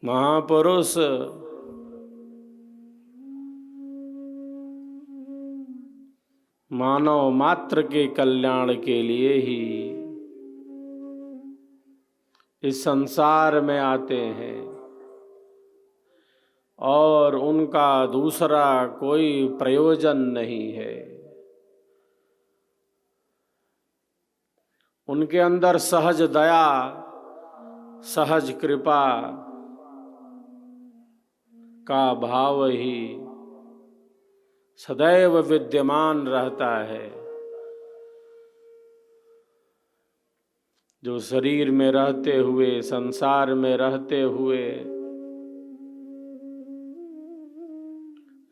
महापुरुष मानव मात्र के कल्याण के लिए ही इस संसार में आते हैं और उनका दूसरा कोई प्रयोजन नहीं है। उनके अंदर सहज दया, सहज कृपा का भाव ही सदैव विद्यमान रहता है। जो शरीर में रहते हुए, संसार में रहते हुए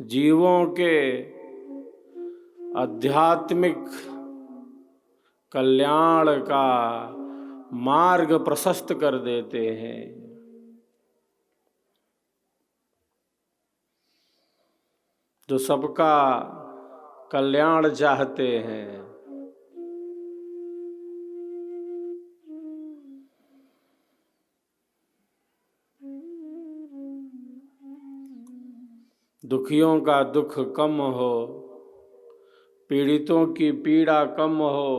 जीवों के आध्यात्मिक कल्याण का मार्ग प्रशस्त कर देते हैं। जो सबका कल्याण चाहते हैं। दुखियों का दुख कम हो, पीड़ितों की पीड़ा कम हो,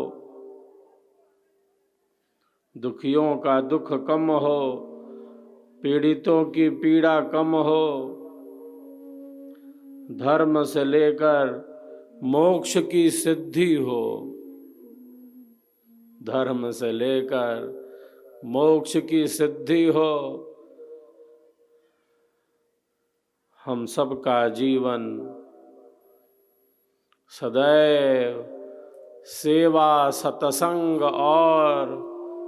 दुखियों का दुख कम हो, पीड़ितों की पीड़ा कम हो, धर्म से लेकर मोक्ष की सिद्धि हो, धर्म से लेकर मोक्ष की सिद्धि हो। हम सबका जीवन सदैव सेवा, सत्संग और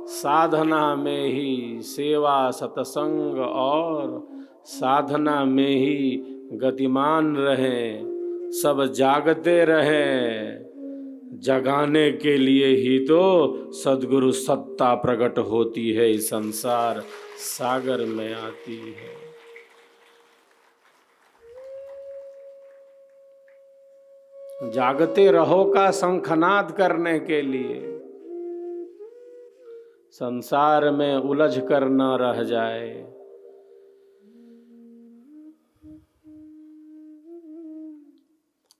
साधना में ही, सेवा, सत्संग और साधना में ही गतिमान रहें। सब जागते रहें। जगाने के लिए ही तो सद्गुरु सत्ता प्रकट होती है, इस संसार सागर में आती है। जागते रहो का शंखनाद करने के लिए, संसार में उलझ कर न रह जाए।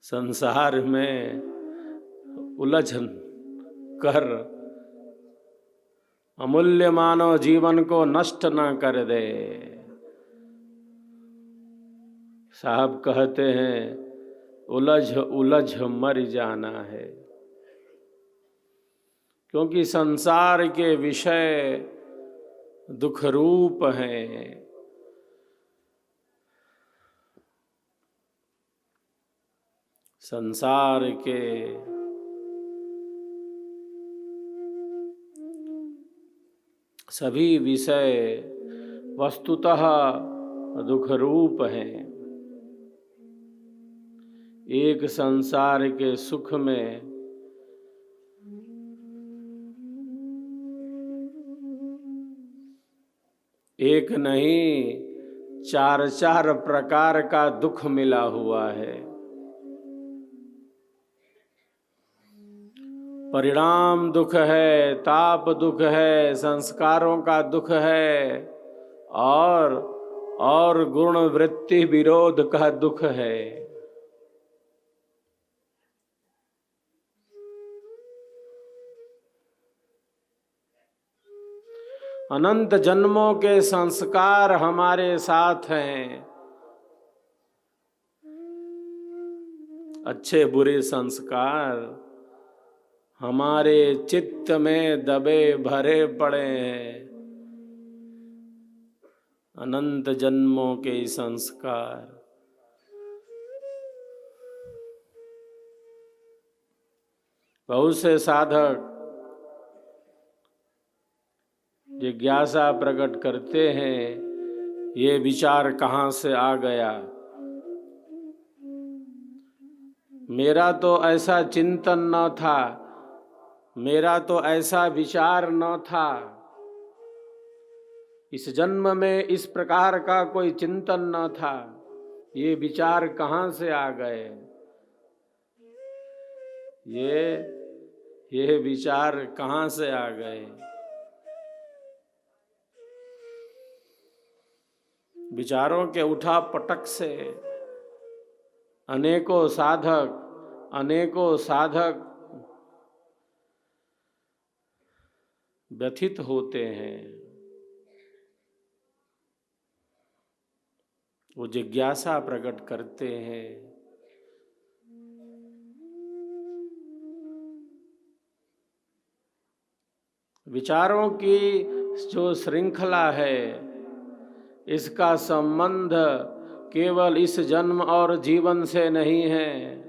संसार में उलझ कर अमूल्य मानव जीवन को नष्ट न कर दे। साहब कहते हैं, उलझ उलझ मर जाना है। क्योंकि संसार के विषय दुख रूप हैं। संसार के सभी विषय वस्तुतः दुख रूप हैं। एक संसार के सुख में एक नहीं, चार चार प्रकार का दुख मिला हुआ है। परिणाम दुख है, ताप दुख है, संस्कारों का दुख है और गुण वृत्ति विरोध का दुख है। अनंत जन्मों के संस्कार हमारे साथ हैं। अच्छे बुरे संस्कार हमारे चित्त में दबे भरे पड़े हैं। अनंत जन्मों के संस्कार। बहुत से साधक जिज्ञासा प्रकट करते हैं, ये विचार कहाँ से आ गया? मेरा तो ऐसा चिंतन न था, मेरा तो ऐसा विचार न था। इस जन्म में इस प्रकार का कोई चिंतन न था। ये विचार कहाँ से आ गए? ये विचार कहाँ से आ गए? विचारों के उठा पटक से अनेकों साधक व्यथित होते हैं। वो जिज्ञासा प्रकट करते हैं। विचारों की जो श्रृंखला है, इसका संबंध केवल इस जन्म और जीवन से नहीं है।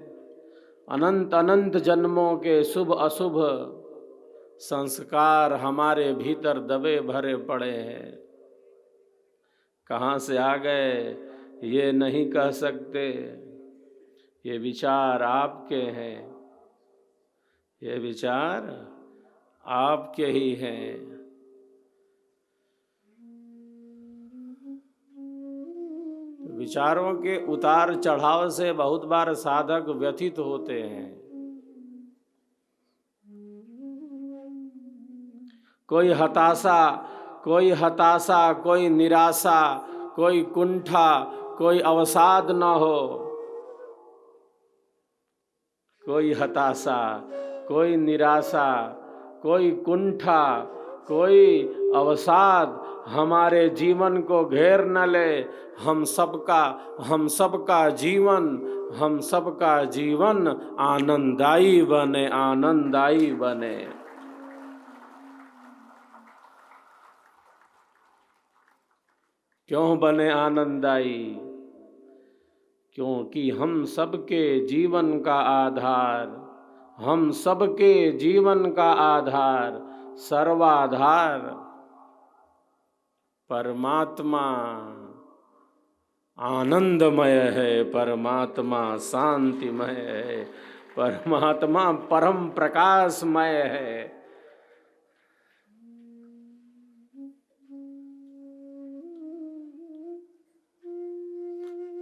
अनंत अनंत जन्मों के शुभ अशुभ संस्कार हमारे भीतर दबे भरे पड़े हैं। कहाँ से आ गए ये नहीं कह सकते। ये विचार आपके हैं, ये विचार आपके ही हैं। विचारों के उतार चढ़ाव से बहुत बार साधक व्यथित होते हैं। कोई हताशा, कोई निराशा, कोई कुंठा, कोई अवसाद न हो। कोई हताशा, कोई निराशा, कोई कुंठा, कोई अवसाद हमारे जीवन को घेर न ले। हम सबका जीवन आनंददायी बने। क्यों बने आनंददायी? क्योंकि हम सबके जीवन का आधार, सर्वाधार परमात्मा आनंदमय है, परमात्मा शांतिमय है, परमात्मा परम प्रकाशमय है।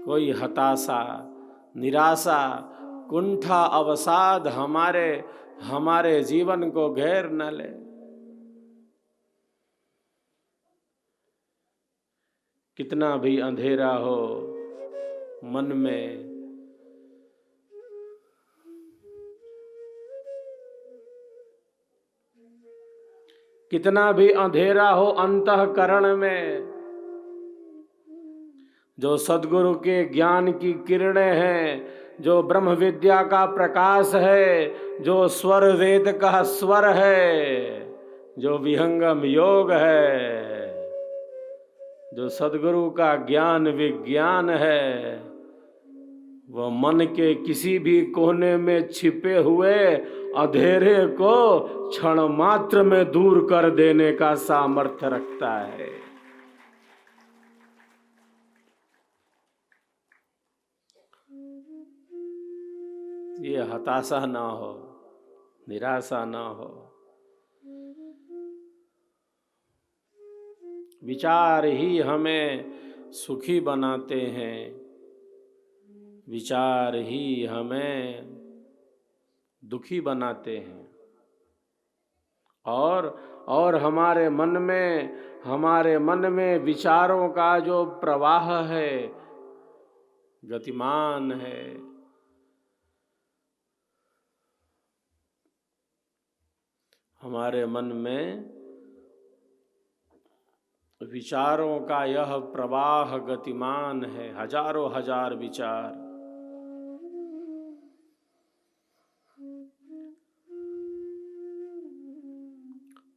कोई हताशा, निराशा, कुंठा, अवसाद हमारे जीवन को घेर न ले। कितना भी अंधेरा हो मन में, कितना भी अंधेरा हो अंतःकरण में, जो सद्गुरु के ज्ञान की किरणें हैं, जो ब्रह्म विद्या का प्रकाश है, जो स्वर वेद का स्वर है, जो विहंगम योग है, जो सद्गुरु का ज्ञान विज्ञान है, वह मन के किसी भी कोने में छिपे हुए अंधेरे को क्षण मात्र में दूर कर देने का सामर्थ्य रखता है। ये हताशा ना हो, निराशा ना हो। विचार ही हमें सुखी बनाते हैं, विचार ही हमें दुखी बनाते हैं। और हमारे मन में विचारों का जो प्रवाह है, गतिमान है। हमारे मन में विचारों का यह प्रवाह गतिमान है, हजारों हजार विचार।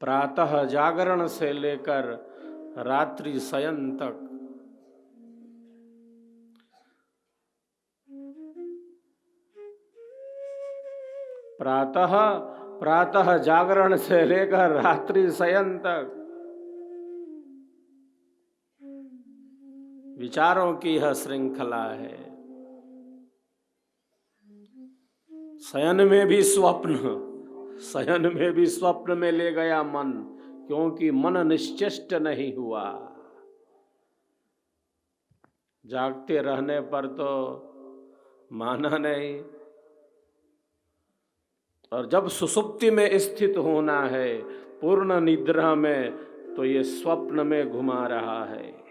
प्रातः जागरण से लेकर रात्रि शयन तक, प्रातः जागरण से लेकर रात्रि शयन तक विचारों की यह श्रृंखला है। शयन में भी स्वप्न में ले गया मन, क्योंकि मन निश्चेष्ट नहीं हुआ। जागते रहने पर तो माना नहीं, और जब सुषुप्ति में स्थित होना है, पूर्ण निद्रा में, तो ये स्वप्न में घुमा रहा है।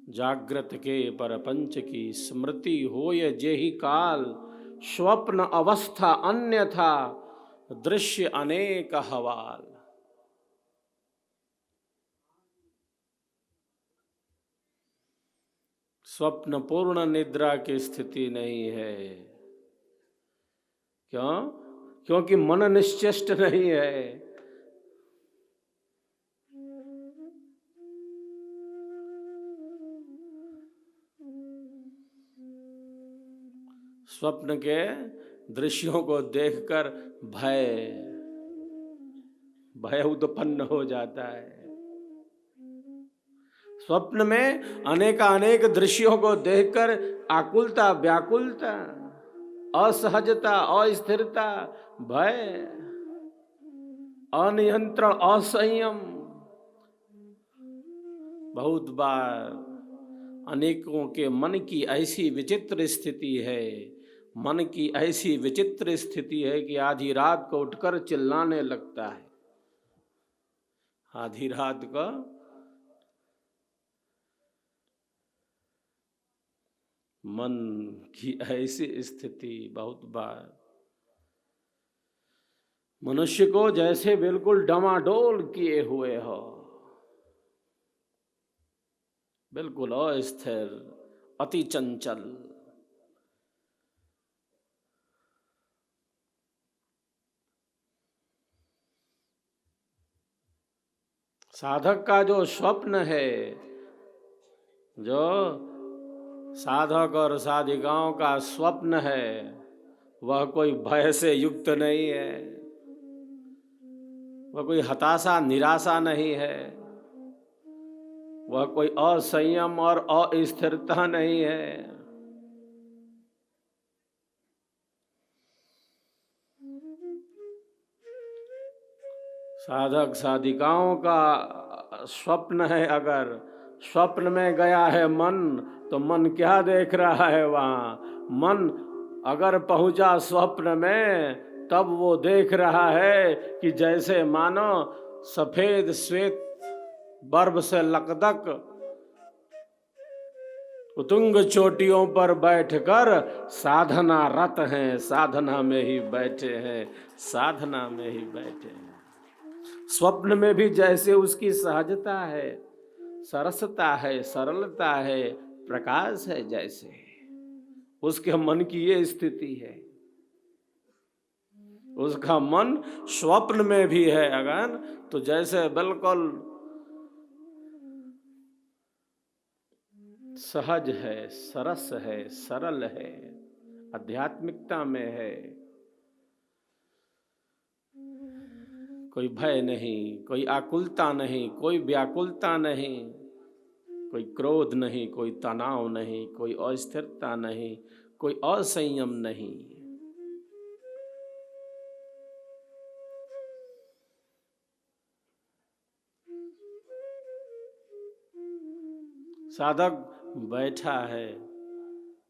जागृत के परपंच की स्मृति होय जेहि काल, स्वप्न अवस्था अन्यथा दृश्य अनेक हवाल। स्वप्न पूर्ण निद्रा की स्थिति नहीं है। क्यों? क्योंकि मन निश्चेष्ट नहीं है। स्वप्न के दृश्यों को देखकर भय उत्पन्न हो जाता है। स्वप्न में अनेक दृश्यों को देखकर आकुलता, व्याकुलता, असहजता, अस्थिरता, भय, अनियंत्रण, असंयम, बहुत बार अनेकों के मन की ऐसी विचित्र स्थिति है, मन की ऐसी विचित्र स्थिति है कि आधी रात को उठकर चिल्लाने लगता है। आधी रात को मन की ऐसी स्थिति बहुत बार मनुष्य को जैसे बिल्कुल डमाडोल किए हुए हो, बिल्कुल अस्थिर, अति चंचल। साधक का जो स्वप्न है, जो साधक और साधिकाओं का स्वप्न है, वह कोई भय से युक्त नहीं है, वह कोई हताशा निराशा नहीं है, वह कोई असंयम और अस्थिरता नहीं है। साधक साधिकाओं का स्वप्न है, अगर स्वप्न में गया है मन, तो मन क्या देख रहा है वहाँ? मन अगर पहुँचा स्वप्न में, तब वो देख रहा है कि जैसे मानो सफेद श्वेत बर्फ से लकदक उतुंग चोटियों पर बैठकर साधना रत हैं, साधना में ही बैठे हैं, साधना में ही बैठे हैं। स्वप्न में भी जैसे उसकी सहजता है, सरसता है, सरलता है, प्रकाश है, जैसे उसके मन की ये स्थिति है। उसका मन स्वप्न में भी है अगर, तो जैसे बिल्कुल सहज है, सरस है, सरल है, आध्यात्मिकता में है। कोई भय नहीं, कोई आकुलता नहीं, कोई व्याकुलता नहीं, कोई क्रोध नहीं, कोई तनाव नहीं, कोई अस्थिरता नहीं, कोई असंयम नहीं। साधक बैठा है,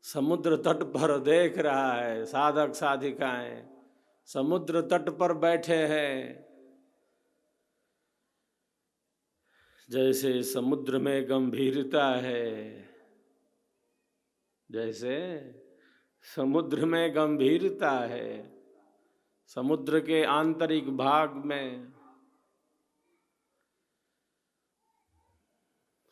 समुद्र तट पर देख रहा है। साधक साधिकाएं समुद्र तट पर बैठे हैं। जैसे समुद्र में गंभीरता है, जैसे समुद्र में गंभीरता है, समुद्र के आंतरिक भाग में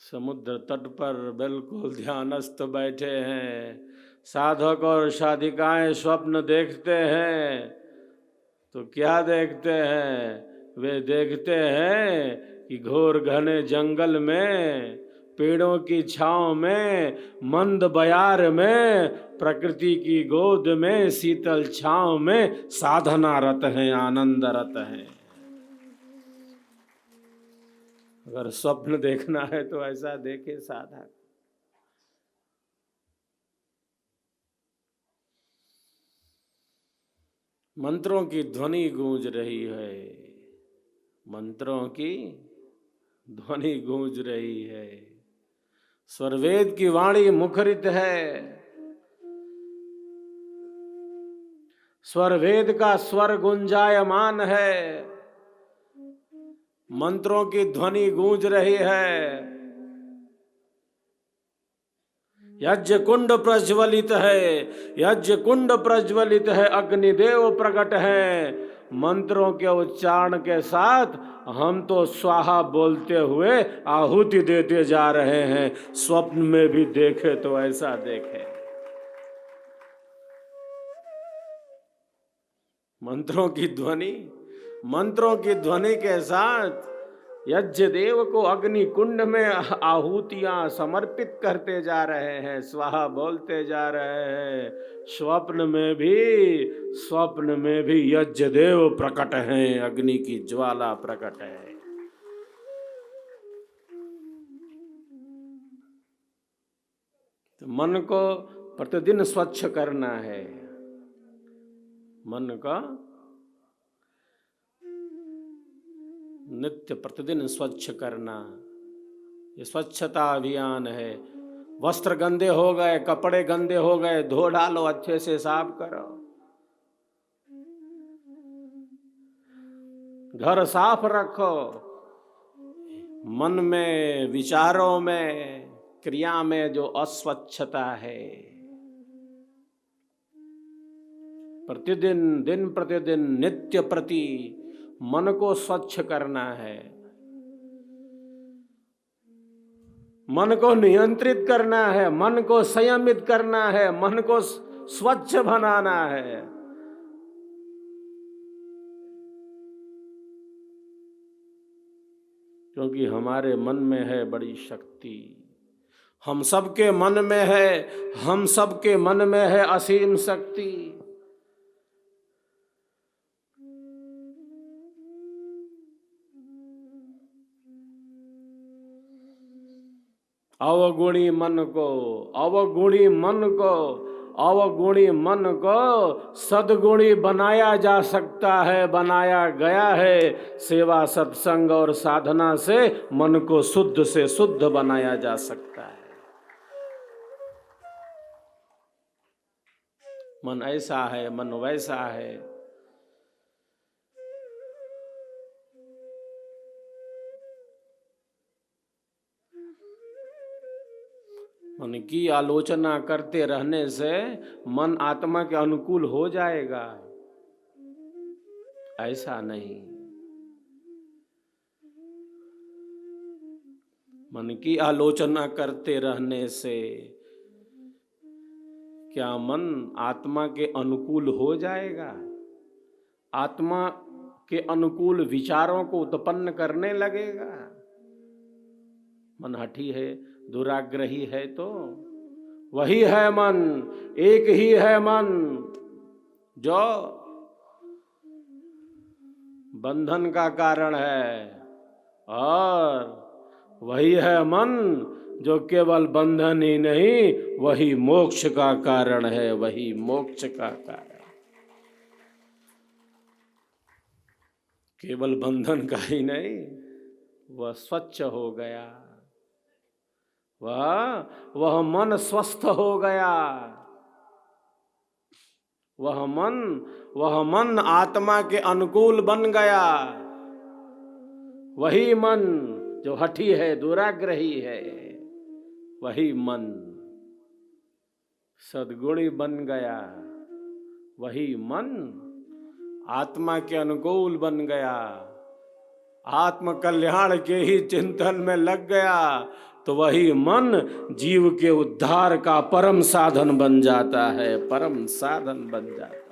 समुद्र तट पर बिल्कुल ध्यानस्थ बैठे हैं। साधक और साधिकाएं स्वप्न देखते हैं तो क्या देखते हैं? वे देखते हैं कि घोर घने जंगल में, पेड़ों की छांव में, मंद बयार में, प्रकृति की गोद में, शीतल छांव में साधना रत हैं, आनंद रत हैं। अगर स्वप्न देखना है तो ऐसा देखे साधक। मंत्रों की ध्वनि गूंज रही है, मंत्रों की ध्वनि गूंज रही है। स्वरवेद की वाणी मुखरित है, स्वरवेद का स्वर गुंजायमान है, मंत्रों की ध्वनि गूंज रही है। यज्ञ कुंड प्रज्वलित है, यज्ञ कुंड प्रज्वलित है, अग्निदेव प्रकट है। मंत्रों के उच्चारण के साथ हम तो स्वाहा बोलते हुए आहुति देते जा रहे हैं। स्वप्न में भी देखे तो ऐसा देखे। मंत्रों की ध्वनि के साथ यज्ञ देव को अग्नि कुंड में आहुतियां समर्पित करते जा रहे हैं, स्वाहा बोलते जा रहे हैं। स्वप्न में भी यज्ञ देव प्रकट हैं, अग्नि की ज्वाला प्रकट है। तो मन को प्रतिदिन स्वच्छ करना है, मन का नित्य प्रतिदिन स्वच्छ करना, ये स्वच्छता अभियान है। वस्त्र गंदे हो गए, कपड़े गंदे हो गए, धो डालो, अच्छे से साफ करो। घर साफ रखो। मन में, विचारों में, क्रिया में जो अस्वच्छता है, प्रतिदिन, दिन प्रतिदिन, नित्य प्रति मन को स्वच्छ करना है, मन को नियंत्रित करना है, मन को संयमित करना है, मन को स्वच्छ बनाना है। क्योंकि हमारे मन में है बड़ी शक्ति, हम सबके मन में है, हम सबके मन में है असीम शक्ति। अवगुणी मन को सद्गुणी बनाया जा सकता है, बनाया गया है। सेवा, सत्संग और साधना से मन को शुद्ध से शुद्ध बनाया जा सकता है। मन ऐसा है, मन वैसा है। मन की आलोचना करते रहने से मन आत्मा के अनुकूल हो जाएगा, ऐसा नहीं। मन की आलोचना करते रहने से क्या मन आत्मा के अनुकूल हो जाएगा? आत्मा के अनुकूल विचारों को उत्पन्न करने लगेगा। मन हठी है, दुराग्रही है, तो वही है मन, एक ही है मन जो बंधन का कारण है, और वही है मन जो केवल बंधन ही नहीं, वही मोक्ष का कारण है, वही मोक्ष का कारण। केवल बंधन का ही नहीं, वह स्वच्छ हो गया, वह मन स्वस्थ हो गया, वह मन आत्मा के अनुकूल बन गया। वही मन जो हठी है, दुराग्रही है, वही मन सद्गुणी बन गया। वही मन आत्मा के अनुकूल बन गया, आत्म कल्याण के ही चिंतन में लग गया, तो वही मन जीव के उद्धार का परम साधन बन जाता है, परम साधन बन जाता है।